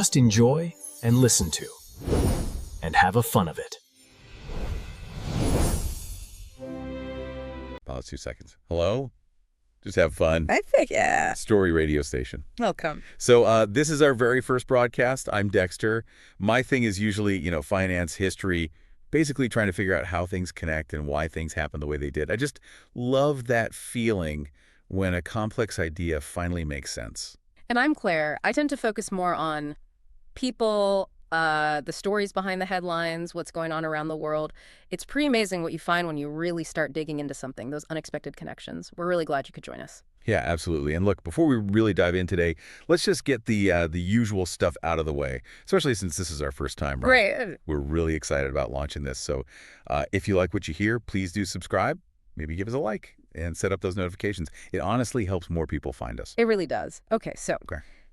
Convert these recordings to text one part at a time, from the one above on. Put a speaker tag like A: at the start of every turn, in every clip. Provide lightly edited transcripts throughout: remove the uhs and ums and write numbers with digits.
A: Just enjoy and listen to, and have a fun of it.
B: Pause 2 seconds. Hello? Just have fun.
C: I think, yeah.
B: Story radio station.
C: Welcome.
B: So this is our very first broadcast. I'm Dexter. My thing is usually, finance, history, basically trying to figure out how things connect and why things happen the way they did. I just love that feeling when a complex idea finally makes sense.
C: And I'm Claire. I tend to focus more on people, the stories behind the headlines, what's going on around the world. It's pretty amazing what you find when you really start digging into something, those unexpected connections. We're really glad you could join us.
B: Yeah, absolutely. And look, before we really dive in today, let's just get the usual stuff out of the way, especially since this is our first time, right?
C: Great.
B: We're really excited about launching this. So if you like what you hear, please do subscribe. Maybe give us a like and set up those notifications. It honestly helps more people find us.
C: It really does. Okay, so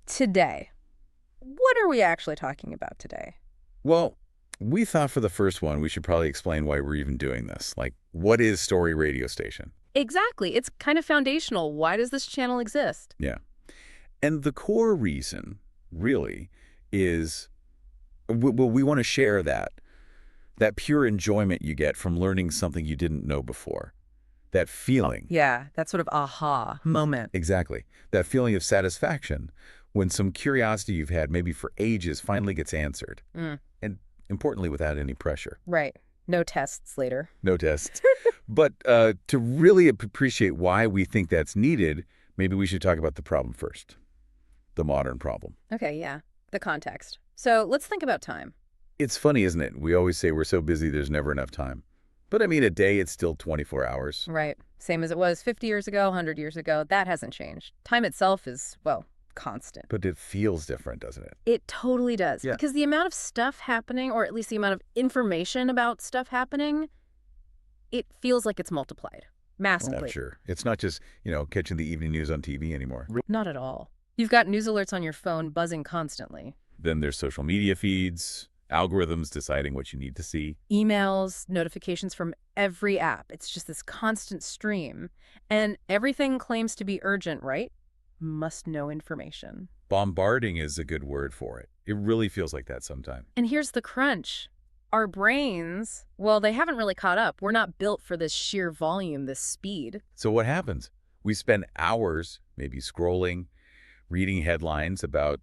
C: today, what are we actually talking about today?
B: Well, we thought for the first one, we should probably explain why we're even doing this. Like, what is Story Radio Station?
C: Exactly. It's kind of foundational. Why does this channel exist?
B: Yeah. And the core reason, really, is we want to share that pure enjoyment you get from learning something you didn't know before. That feeling.
C: Yeah, that sort of aha moment.
B: Exactly. That feeling of satisfaction when some curiosity you've had maybe for ages finally gets answered. And importantly, without any pressure.
C: Right. No tests later.
B: No tests. But to really appreciate why we think that's needed, maybe we should talk about the problem first. The modern problem.
C: Okay, yeah. The context. So let's think about time.
B: It's funny, isn't it? We always say we're so busy there's never enough time. But I mean, a day, it's still 24 hours.
C: Right. Same as it was 50 years ago, 100 years ago. That hasn't changed. Time itself is, well, constant.
B: But it feels different, doesn't it?
C: It totally does.
B: Yeah.
C: Because the amount of stuff happening, or at least the amount of information about stuff happening, it feels like it's multiplied massively.
B: Oh, sure. It's not just, catching the evening news on TV anymore.
C: Not at all. You've got news alerts on your phone buzzing constantly.
B: Then there's social media feeds, algorithms deciding what you need to see.
C: Emails, notifications from every app. It's just this constant stream. And everything claims to be urgent, right? Must know information.
B: Bombarding is a good word for it. It really feels like that sometimes.
C: And here's the crunch. Our brains, well, they haven't really caught up. We're not built for this sheer volume, this speed.
B: So what happens? We spend hours maybe scrolling, reading headlines about,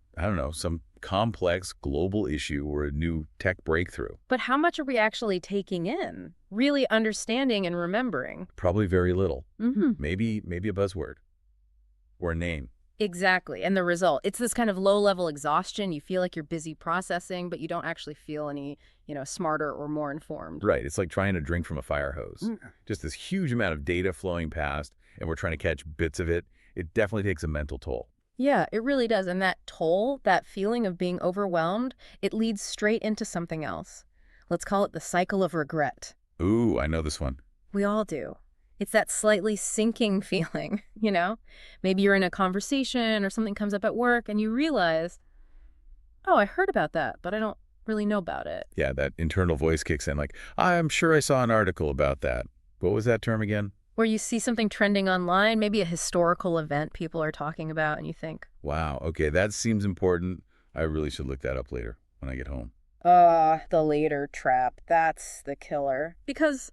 B: some complex global issue or a new tech breakthrough.
C: But how much are we actually taking in? Really understanding and remembering?
B: Probably very little.
C: Mm-hmm.
B: Maybe a buzzword or a name.
C: Exactly. And the result, it's this kind of low-level exhaustion. You feel like you're busy processing, but you don't actually feel any, smarter or more informed.
B: Right. It's like trying to drink from a fire hose. Just this huge amount of data flowing past, and we're trying to catch bits of it. It definitely takes a mental toll.
C: Yeah, it really does. And that toll, that feeling of being overwhelmed, it leads straight into something else. Let's call it the cycle of regret.
B: Ooh, I know this one.
C: We all do. It's that slightly sinking feeling, Maybe you're in a conversation or something comes up at work and you realize, oh, I heard about that, but I don't really know about it.
B: Yeah, that internal voice kicks in like, I'm sure I saw an article about that. What was that term again?
C: Where you see something trending online, maybe a historical event people are talking about, and you think,
B: wow, okay, that seems important. I really should look that up later when I get home.
C: The later trap. That's the killer. Because,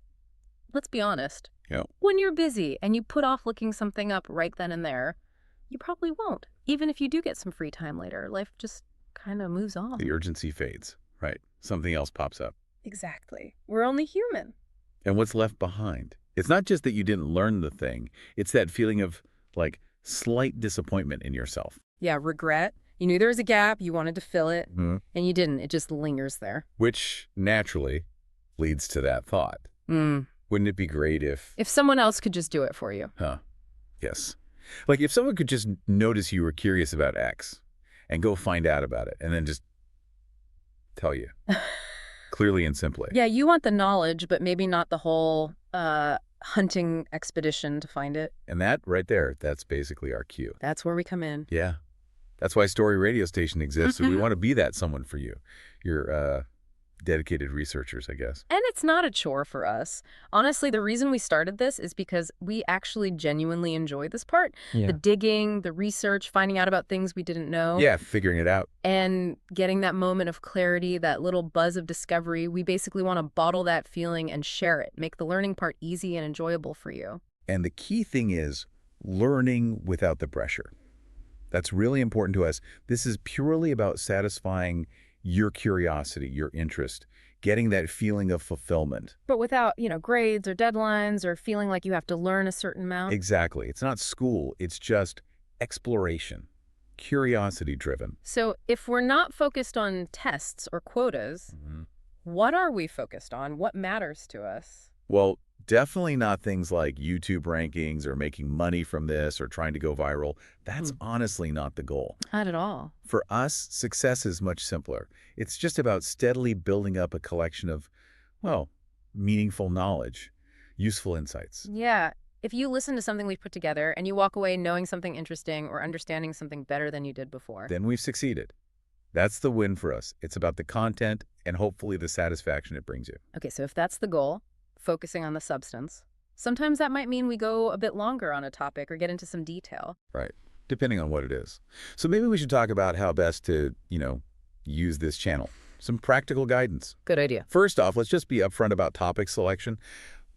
C: let's be honest, when you're busy and you put off looking something up right then and there, you probably won't. Even if you do get some free time later, life just kind of moves on.
B: The urgency fades, right? Something else pops up.
C: Exactly. We're only human.
B: And what's left behind? It's not just that you didn't learn the thing. It's that feeling of, slight disappointment in yourself.
C: Yeah, regret. You knew there was a gap, you wanted to fill it,
B: Mm-hmm.
C: and you didn't. It just lingers there.
B: Which, naturally, leads to that thought. Wouldn't it be great if
C: someone else could just do it for you?
B: Yes. Like if someone could just notice you were curious about X and go find out about it and then just tell you. Clearly and simply.
C: Yeah, you want the knowledge, but maybe not the whole hunting expedition to find it.
B: And that right there, that's basically our cue.
C: That's where we come in.
B: Yeah. That's why Story Radio Station exists. So we want to be that someone for you. Your dedicated researchers, I guess.
C: And it's not a chore for us. Honestly, the reason we started this is because we actually genuinely enjoy this part.
A: Yeah.
C: The digging, the research, finding out about things we didn't know.
B: Yeah, figuring it out.
C: And getting that moment of clarity, that little buzz of discovery. We basically want to bottle that feeling and share it, make the learning part easy and enjoyable for you.
B: And the key thing is learning without the pressure. That's really important to us. This is purely about satisfying your curiosity, your interest, getting that feeling of fulfillment.
C: But without, grades or deadlines or feeling like you have to learn a certain amount.
B: Exactly. It's not school. It's just exploration, curiosity-driven.
C: So if we're not focused on tests or quotas, what are we focused on? What matters to us?
B: Well, definitely not things like YouTube rankings or making money from this or trying to go viral. That's honestly not the goal.
C: Not at all.
B: For us, success is much simpler. It's just about steadily building up a collection of, well, meaningful knowledge, useful insights.
C: Yeah. If you listen to something we've put together and you walk away knowing something interesting or understanding something better than you did before.
B: Then we've succeeded. That's the win for us. It's about the content and hopefully the satisfaction it brings you.
C: Okay, so if that's the goal, focusing on the substance, sometimes that might mean we go a bit longer on a topic or get into some detail.
B: Right. Depending on what it is. So maybe we should talk about how best to, use this channel. Some practical guidance.
C: Good idea.
B: First off, let's just be upfront about topic selection.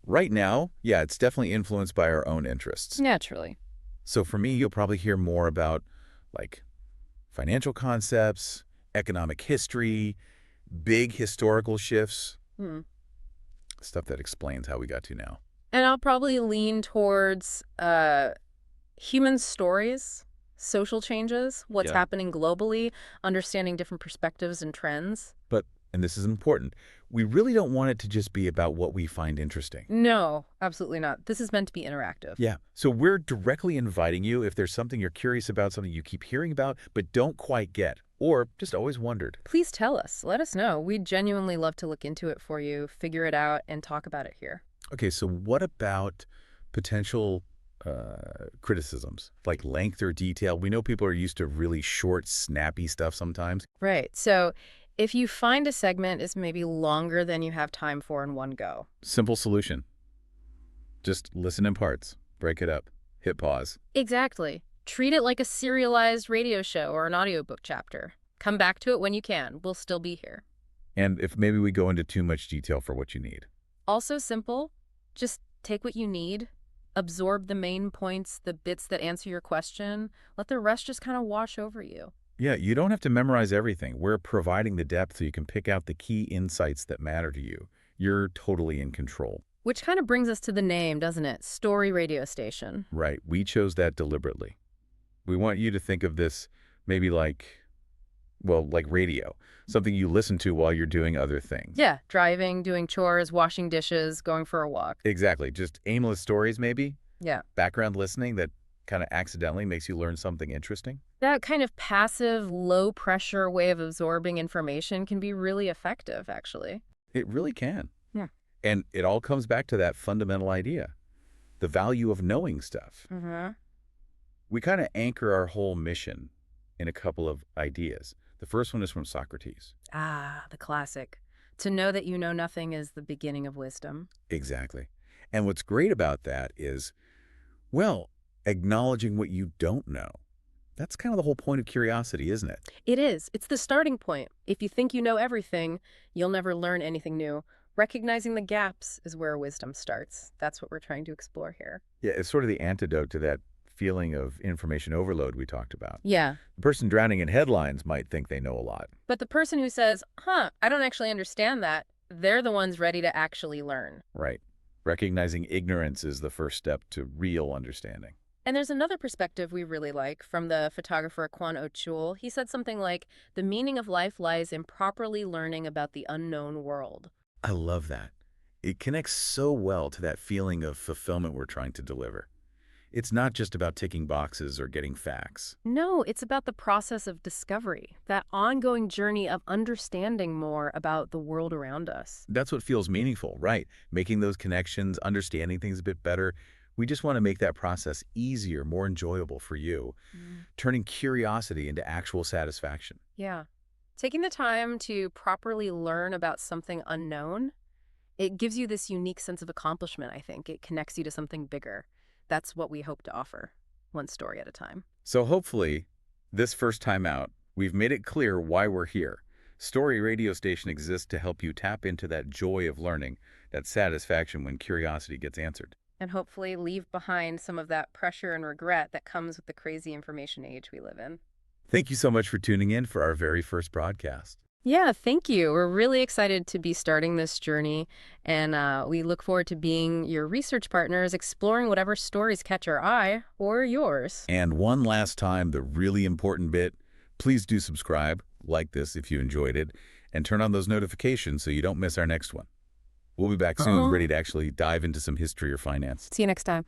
B: Right now, yeah, it's definitely influenced by our own interests.
C: Naturally.
B: So for me, you'll probably hear more about, like, financial concepts, economic history, big historical shifts, stuff that explains how we got to now.
C: And I'll probably lean towards human stories, social changes, what's happening globally, understanding different perspectives and trends.
B: But, and this is important, we really don't want it to just be about what we find interesting.
C: No, absolutely not. This is meant to be interactive.
B: Yeah. So we're directly inviting you if there's something you're curious about, something you keep hearing about, but don't quite get, or just always wondered.
C: Please tell us. Let us know. We'd genuinely love to look into it for you, figure it out, and talk about it here.
B: Okay, so what about potential criticisms, like length or detail? We know people are used to really short, snappy stuff sometimes.
C: Right. So if you find a segment is maybe longer than you have time for in one go.
B: Simple solution. Just listen in parts, break it up, hit pause.
C: Exactly. Treat it like a serialized radio show or an audiobook chapter. Come back to it when you can. We'll still be here.
B: And if maybe we go into too much detail for what you need.
C: Also simple. Just take what you need. Absorb the main points, the bits that answer your question. Let the rest just kind of wash over you.
B: Yeah, you don't have to memorize everything. We're providing the depth so you can pick out the key insights that matter to you. You're totally in control.
C: Which kind of brings us to the name, doesn't it? Story Radio Station.
B: Right. We chose that deliberately. We want you to think of this maybe like radio, something you listen to while you're doing other things.
C: Yeah, driving, doing chores, washing dishes, going for a walk.
B: Exactly. Just aimless stories, maybe?
C: Yeah.
B: Background listening that kind of accidentally makes you learn something interesting?
C: That kind of passive, low-pressure way of absorbing information can be really effective, actually.
B: It really can.
C: Yeah.
B: And it all comes back to that fundamental idea, the value of knowing stuff. We kind of anchor our whole mission in a couple of ideas. The first one is from Socrates.
C: Ah, the classic. To know that you know nothing is the beginning of wisdom.
B: Exactly. And what's great about that is, well, acknowledging what you don't know. That's kind of the whole point of curiosity, isn't it?
C: It is. It's the starting point. If you think you know everything, you'll never learn anything new. Recognizing the gaps is where wisdom starts. That's what we're trying to explore here.
B: Yeah, it's sort of the antidote to that feeling of information overload we talked about.
C: Yeah.
B: The person drowning in headlines might think they know a lot.
C: But the person who says, I don't actually understand that, they're the ones ready to actually learn.
B: Right. Recognizing ignorance is the first step to real understanding.
C: And there's another perspective we really like from the photographer Kwan O-chul. He said something like, the meaning of life lies in properly learning about the unknown world.
B: I love that. It connects so well to that feeling of fulfillment we're trying to deliver. It's not just about ticking boxes or getting facts.
C: No, it's about the process of discovery, that ongoing journey of understanding more about the world around us.
B: That's what feels meaningful, right? Making those connections, understanding things a bit better. We just want to make that process easier, more enjoyable for you, turning curiosity into actual satisfaction.
C: Yeah. Taking the time to properly learn about something unknown, it gives you this unique sense of accomplishment, I think. It connects you to something bigger. That's what we hope to offer, one story at a time.
B: So hopefully, this first time out, we've made it clear why we're here. Story Radio Station exists to help you tap into that joy of learning, that satisfaction when curiosity gets answered.
C: And hopefully leave behind some of that pressure and regret that comes with the crazy information age we live in.
B: Thank you so much for tuning in for our very first broadcast.
C: Yeah, thank you. We're really excited to be starting this journey, and we look forward to being your research partners, exploring whatever stories catch our eye or yours.
B: And one last time, the really important bit, please do subscribe, like this if you enjoyed it, and turn on those notifications so you don't miss our next one. We'll be back soon, ready to actually dive into some history or finance.
C: See you next time.